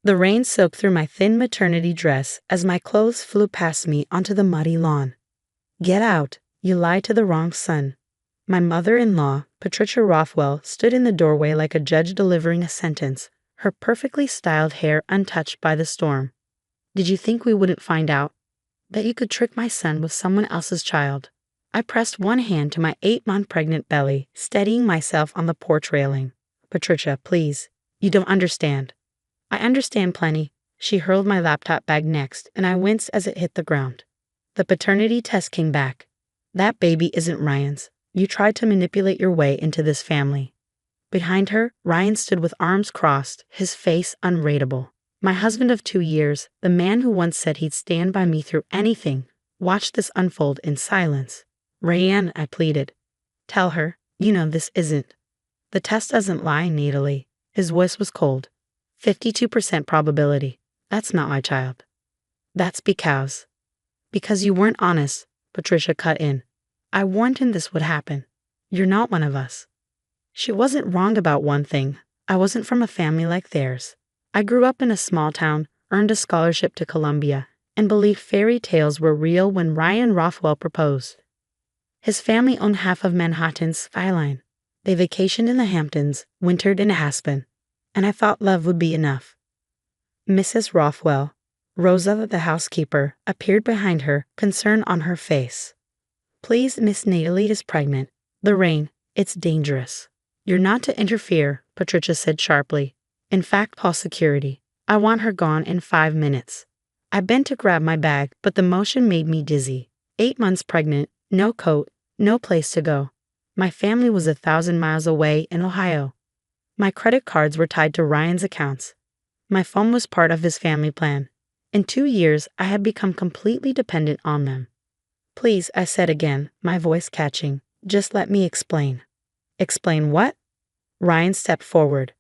The rain soaked through my thin maternity dress as my clothes flew past me onto the muddy lawn. Get out, you lied to the wrong son. My mother-in-law, Patricia Rothwell, stood in the doorway like a judge delivering a sentence, her perfectly styled hair untouched by the storm. Did you think we wouldn't find out? That you could trick my son with someone else's child? I pressed one hand to my 8-month pregnant belly, steadying myself on the porch railing. Patricia, please. You don't understand. I understand plenty. She hurled my laptop bag next, and I winced as it hit the ground. The paternity test came back. That baby isn't Ryan's. You tried to manipulate your way into this family. Behind her, Ryan stood with arms crossed, his face unreadable. My husband of 2 years, the man who once said he'd stand by me through anything, watched this unfold in silence. Rayanne, I pleaded. Tell her, this isn't. The test doesn't lie, Natalie. His voice was cold. 52% probability. That's not my child. That's because you weren't honest, Patricia cut in. I warned him this would happen. You're not one of us. She wasn't wrong about one thing. I wasn't from a family like theirs. I grew up in a small town, earned a scholarship to Columbia, and believed fairy tales were real when Ryan Rothwell proposed. His family owned half of Manhattan's skyline. They vacationed in the Hamptons, wintered in Aspen, and I thought love would be enough. Mrs. Rothwell, Rosa the housekeeper, appeared behind her, concern on her face. Please, Miss Natalie is pregnant. The rain, it's dangerous. You're not to interfere, Patricia said sharply. In fact, call security. I want her gone in 5 minutes. I bent to grab my bag, but the motion made me dizzy. 8 months pregnant, no coat, no place to go. My family was 1,000 miles away in Ohio. My credit cards were tied to Ryan's accounts. My phone was part of his family plan. In 2 years, I had become completely dependent on them. Please, I said again, my voice catching. Just let me explain. Explain what? Ryan stepped forward.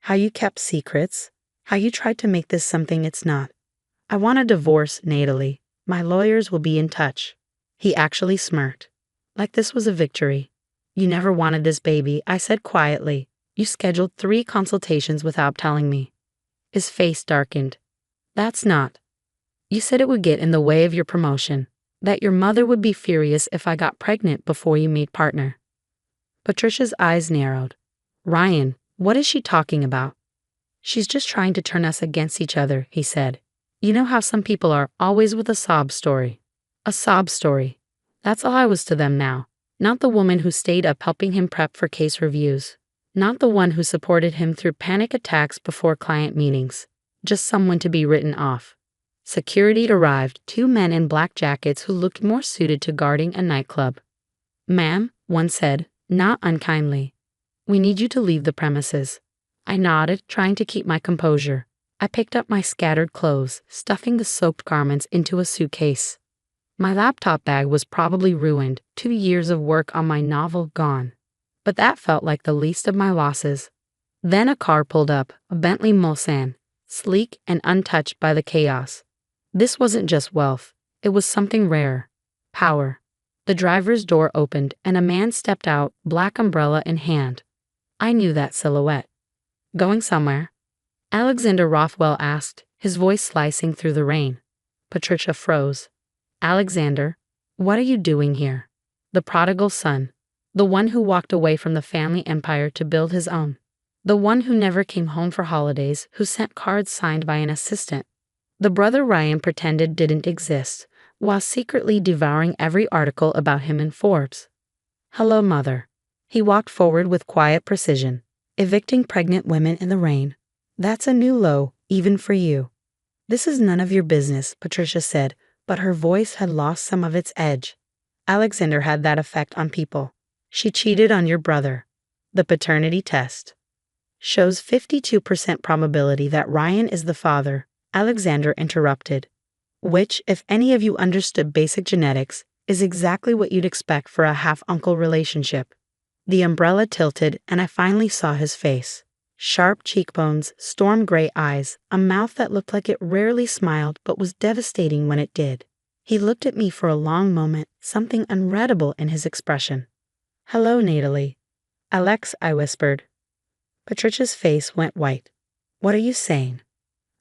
How you kept secrets. How you tried to make this something it's not. I want a divorce, Natalie. My lawyers will be in touch. He actually smirked. Like this was a victory. You never wanted this baby, I said quietly. You scheduled 3 consultations without telling me. His face darkened. That's not. You said it would get in the way of your promotion. That your mother would be furious if I got pregnant before you made partner. Patricia's eyes narrowed. Ryan, what is she talking about? She's just trying to turn us against each other, he said. You know how some people are, always with a sob story. A sob story. That's all I was to them now. Not the woman who stayed up helping him prep for case reviews. Not the one who supported him through panic attacks before client meetings. Just someone to be written off. Security arrived, 2 men in black jackets who looked more suited to guarding a nightclub. Ma'am, one said, not unkindly. We need you to leave the premises. I nodded, trying to keep my composure. I picked up my scattered clothes, stuffing the soaked garments into a suitcase. My laptop bag was probably ruined, 2 years of work on my novel gone. But that felt like the least of my losses. Then a car pulled up, a Bentley Mulsanne, sleek and untouched by the chaos. This wasn't just wealth, it was something rare. Power. The driver's door opened and a man stepped out, black umbrella in hand. I knew that silhouette. Going somewhere? Alexander Rothwell asked, his voice slicing through the rain. Patricia froze. Alexander, what are you doing here? The prodigal son. The one who walked away from the family empire to build his own. The one who never came home for holidays, who sent cards signed by an assistant. The brother Ryan pretended didn't exist, while secretly devouring every article about him in Forbes. Hello, mother. He walked forward with quiet precision. Evicting pregnant women in the rain. That's a new low, even for you. This is none of your business, Patricia said, but her voice had lost some of its edge. Alexander had that effect on people. She cheated on your brother. The paternity test shows 52% probability that Ryan is the father, Alexander interrupted. Which, if any of you understood basic genetics, is exactly what you'd expect for a half-uncle relationship. The umbrella tilted and I finally saw his face. Sharp cheekbones, storm gray eyes, a mouth that looked like it rarely smiled but was devastating when it did. He looked at me for a long moment, something unreadable in his expression. Hello, Natalie. Alex, I whispered. Patricia's face went white. What are you saying?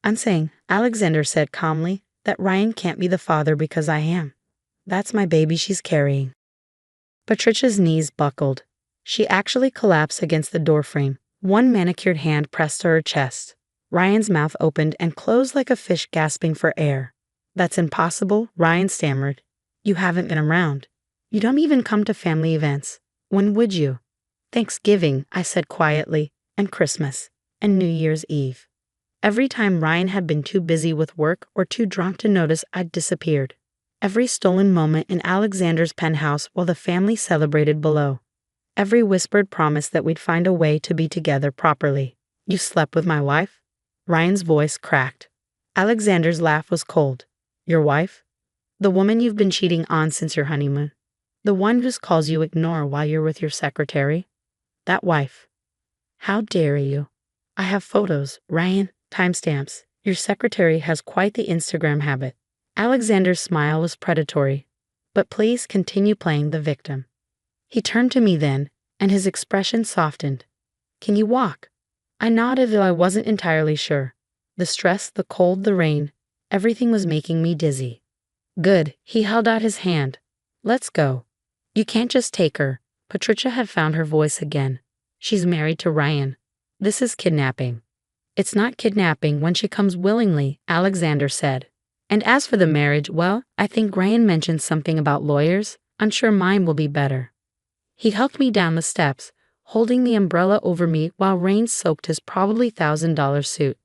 I'm saying, Alexander said calmly, that Ryan can't be the father because I am. That's my baby she's carrying. Patricia's knees buckled. She actually collapsed against the doorframe. One manicured hand pressed to her chest. Ryan's mouth opened and closed like a fish gasping for air. That's impossible, Ryan stammered. You haven't been around. You don't even come to family events. When would you? Thanksgiving, I said quietly, and Christmas, and New Year's Eve. Every time Ryan had been too busy with work or too drunk to notice I'd disappeared. Every stolen moment in Alexander's penthouse while the family celebrated below. Every whispered promise that we'd find a way to be together properly. You slept with my wife? Ryan's voice cracked. Alexander's laugh was cold. Your wife? The woman you've been cheating on since your honeymoon. The one whose calls you ignore while you're with your secretary. That wife. How dare you? I have photos, Ryan, timestamps. Your secretary has quite the Instagram habit. Alexander's smile was predatory. But please continue playing the victim. He turned to me then, and his expression softened. Can you walk? I nodded though I wasn't entirely sure. The stress, the cold, the rain, everything was making me dizzy. Good, he held out his hand. Let's go. You can't just take her. Patricia had found her voice again. She's married to Ryan. This is kidnapping. It's not kidnapping when she comes willingly, Alexander said. And as for the marriage, well, I think Ryan mentioned something about lawyers. I'm sure mine will be better. He helped me down the steps, holding the umbrella over me while rain soaked his probably $1,000 suit.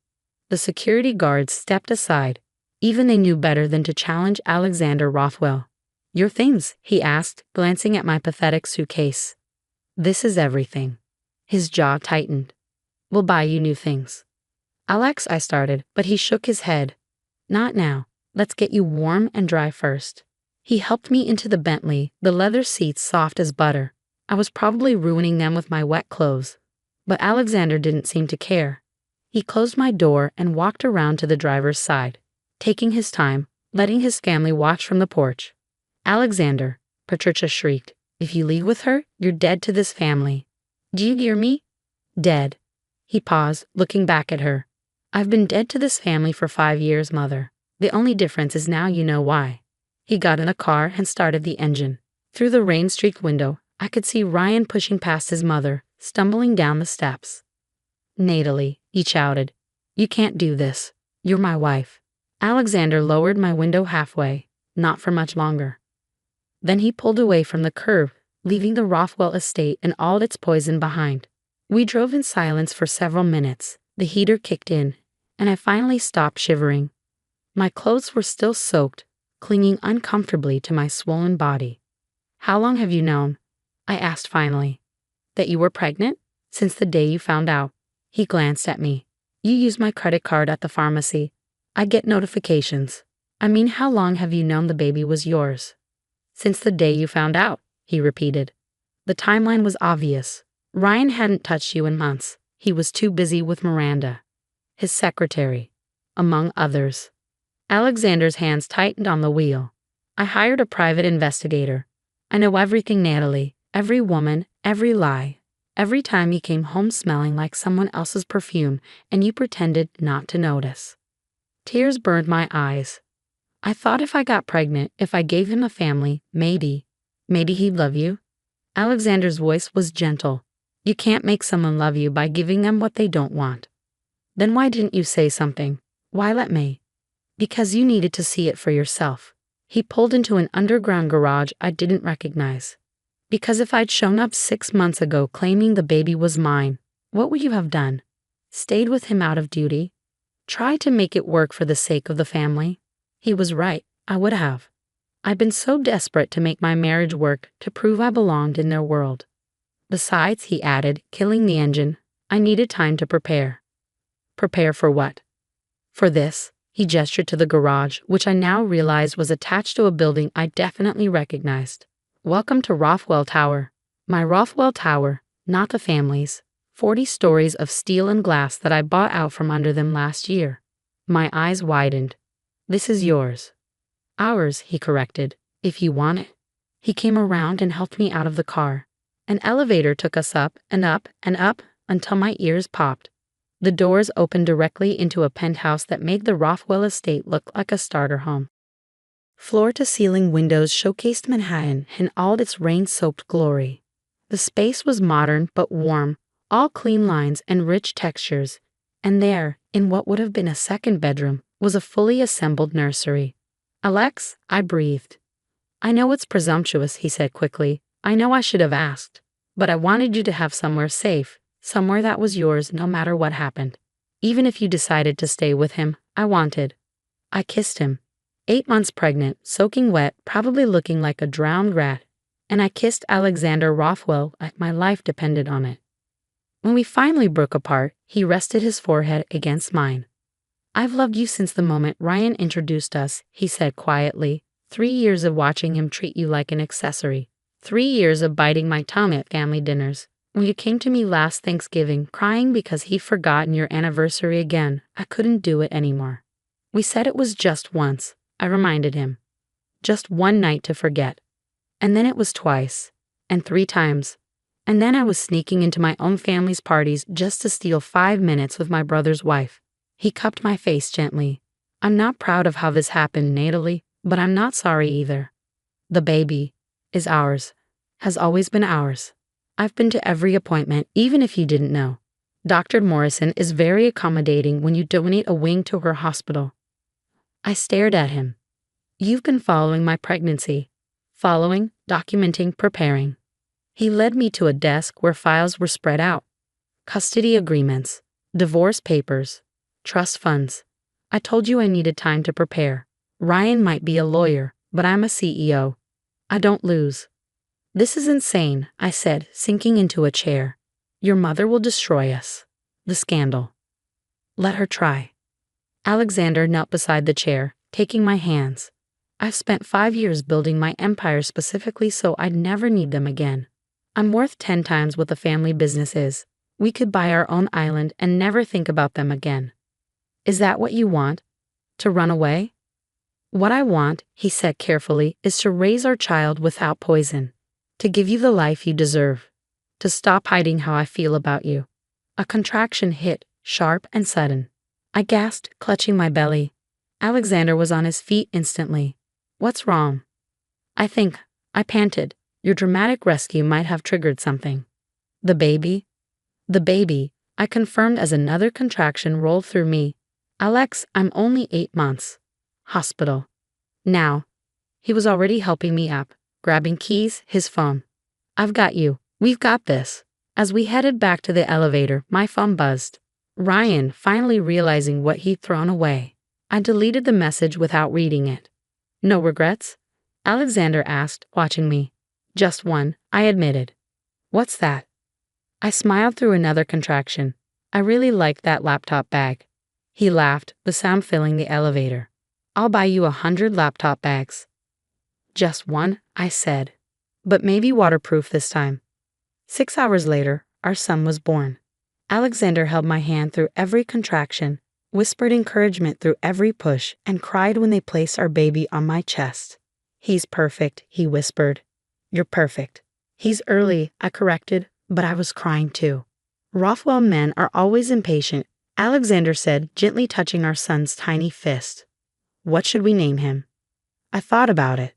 The security guards stepped aside. Even they knew better than to challenge Alexander Rothwell. Your things, he asked, glancing at my pathetic suitcase. This is everything. His jaw tightened. We'll buy you new things. Alex, I started, but he shook his head. Not now. Let's get you warm and dry first. He helped me into the Bentley, the leather seats soft as butter. I was probably ruining them with my wet clothes. But Alexander didn't seem to care. He closed my door and walked around to the driver's side, taking his time, letting his family watch from the porch. Alexander, Patricia shrieked, if you leave with her, you're dead to this family. Do you hear me? Dead. He paused, looking back at her. I've been dead to this family for 5 years, Mother. The only difference is now you know why. He got in a car and started the engine. Through the rain-streaked window, I could see Ryan pushing past his mother, stumbling down the steps. Natalie, he shouted. You can't do this. You're my wife. Alexander lowered my window halfway, not for much longer. Then he pulled away from the curb, leaving the Rothwell estate and all its poison behind. We drove in silence for several minutes. The heater kicked in, and I finally stopped shivering. My clothes were still soaked, clinging uncomfortably to my swollen body. How long have you known? I asked finally. That you were pregnant? Since the day you found out. He glanced at me. You use my credit card at the pharmacy. I get notifications. I mean, how long have you known the baby was yours? Since the day you found out, he repeated. The timeline was obvious. Ryan hadn't touched you in months. He was too busy with Miranda, his secretary, among others. Alexander's hands tightened on the wheel. I hired a private investigator. I know everything, Natalie, every woman, every lie. Every time you came home smelling like someone else's perfume and you pretended not to notice. Tears burned my eyes. I thought if I got pregnant, if I gave him a family, maybe he'd love you. Alexander's voice was gentle. You can't make someone love you by giving them what they don't want. Then why didn't you say something? Why let me? Because you needed to see it for yourself. He pulled into an underground garage I didn't recognize. Because if I'd shown up 6 months ago claiming the baby was mine, what would you have done? Stayed with him out of duty? Tried to make it work for the sake of the family? He was right, I would have. I'd been so desperate to make my marriage work to prove I belonged in their world. Besides, he added, killing the engine, I needed time to prepare. Prepare for what? For this. He gestured to the garage, which I now realized was attached to a building I definitely recognized. Welcome to Rothwell Tower. My Rothwell Tower, not the family's. 40 stories of steel and glass that I bought out from under them last year. My eyes widened. This is yours. Ours, he corrected, if you want it. He came around and helped me out of the car. An elevator took us up and up and up until my ears popped. The doors opened directly into a penthouse that made the Rothwell estate look like a starter home. Floor-to-ceiling windows showcased Manhattan in all its rain-soaked glory. The space was modern but warm, all clean lines and rich textures, and there, in what would have been a second bedroom, was a fully assembled nursery. "Alex," I breathed. "I know it's presumptuous," he said quickly. "I know I should have asked. But I wanted you to have somewhere safe, somewhere that was yours no matter what happened. Even if you decided to stay with him, I wanted." I kissed him. 8 months pregnant, soaking wet, probably looking like a drowned rat, and I kissed Alexander Rothwell like my life depended on it. When we finally broke apart, he rested his forehead against mine. "I've loved you since the moment Ryan introduced us," he said quietly. 3 years of watching him treat you like an accessory. 3 years of biting my tongue at family dinners. When you came to me last Thanksgiving crying because he'd forgotten your anniversary again, I couldn't do it anymore. "We said it was just once," I reminded him. "Just one night to forget. And then it was twice. And 3 times. And then I was sneaking into my own family's parties just to steal 5 minutes with my brother's wife." He cupped my face gently. "I'm not proud of how this happened, Natalie, but I'm not sorry either. The baby is ours, has always been ours. I've been to every appointment, even if you didn't know. Dr. Morrison is very accommodating when you donate a wing to her hospital." I stared at him. "You've been following my pregnancy. Following, documenting, preparing." He led me to a desk where files were spread out. Custody agreements, divorce papers, trust funds. "I told you I needed time to prepare. Ryan might be a lawyer, but I'm a CEO. I don't lose." "This is insane," I said, sinking into a chair. "Your mother will destroy us. The scandal." "Let her try." Alexander knelt beside the chair, taking my hands. "I've spent 5 years building my empire specifically so I'd never need them again. I'm worth 10 times what the family business is. We could buy our own island and never think about them again." "Is that what you want? To run away?" "What I want," he said carefully, "is to raise our child without poison. To give you the life you deserve. To stop hiding how I feel about you." A contraction hit, sharp and sudden. I gasped, clutching my belly. Alexander was on his feet instantly. "What's wrong?" I panted. "Your dramatic rescue might have triggered something." "The baby?" "The baby," I confirmed as another contraction rolled through me. "Alex, I'm only 8 months. Hospital. Now." He was already helping me up, grabbing keys, his phone. "I've got you. We've got this." As we headed back to the elevator, my phone buzzed. Ryan, finally realizing what he'd thrown away. I deleted the message without reading it. "No regrets?" Alexander asked, watching me. "Just one," I admitted. "What's that?" I smiled through another contraction. "I really liked that laptop bag." He laughed, the sound filling the elevator. "I'll buy you 100 laptop bags." "Just one," I said. "But maybe waterproof this time." 6 hours later, our son was born. Alexander held my hand through every contraction, whispered encouragement through every push, and cried when they placed our baby on my chest. "He's perfect," he whispered. "You're perfect." "He's early," I corrected, but I was crying too. "Rothwell men are always impatient," Alexander said, gently touching our son's tiny fist. "What should we name him?" I thought about it.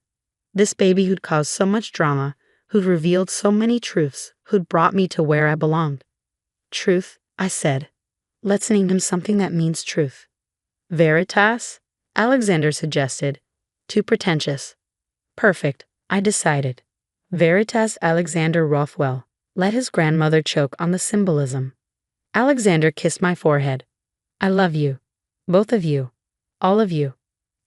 This baby who'd caused so much drama, who'd revealed so many truths, who'd brought me to where I belonged. "Truth," I said. "Let's name him something that means truth." "Veritas?" Alexander suggested. "Too pretentious." "Perfect," I decided. Veritas Alexander Rothwell. Let his grandmother choke on the symbolism. Alexander kissed my forehead. "I love you. Both of you. All of you.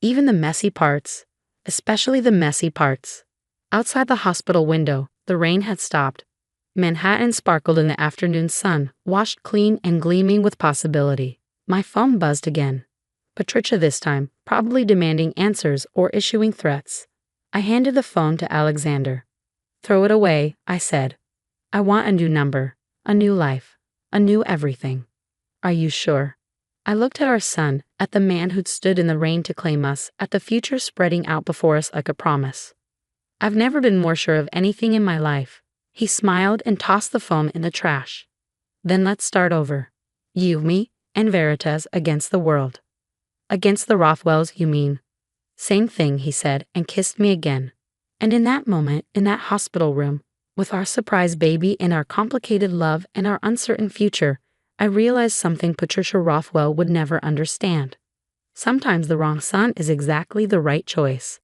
Even the messy parts. Especially the messy parts." Outside the hospital window, the rain had stopped. Manhattan sparkled in the afternoon sun, washed clean and gleaming with possibility. My phone buzzed again. Patricia this time, probably demanding answers or issuing threats. I handed the phone to Alexander. "Throw it away," I said. "I want a new number, a new life, a new everything." "Are you sure?" I looked at our son, at the man who'd stood in the rain to claim us, at the future spreading out before us like a promise. "I've never been more sure of anything in my life." He smiled and tossed the phone in the trash. "Then let's start over." You, me, and Veritas against the world. Against the Rothwells, you mean? Same thing, he said, and kissed me again. And in that moment, in that hospital room, with our surprise baby and our complicated love and our uncertain future, I realized something Patricia Rothwell would never understand. Sometimes the wrong son is exactly the right choice.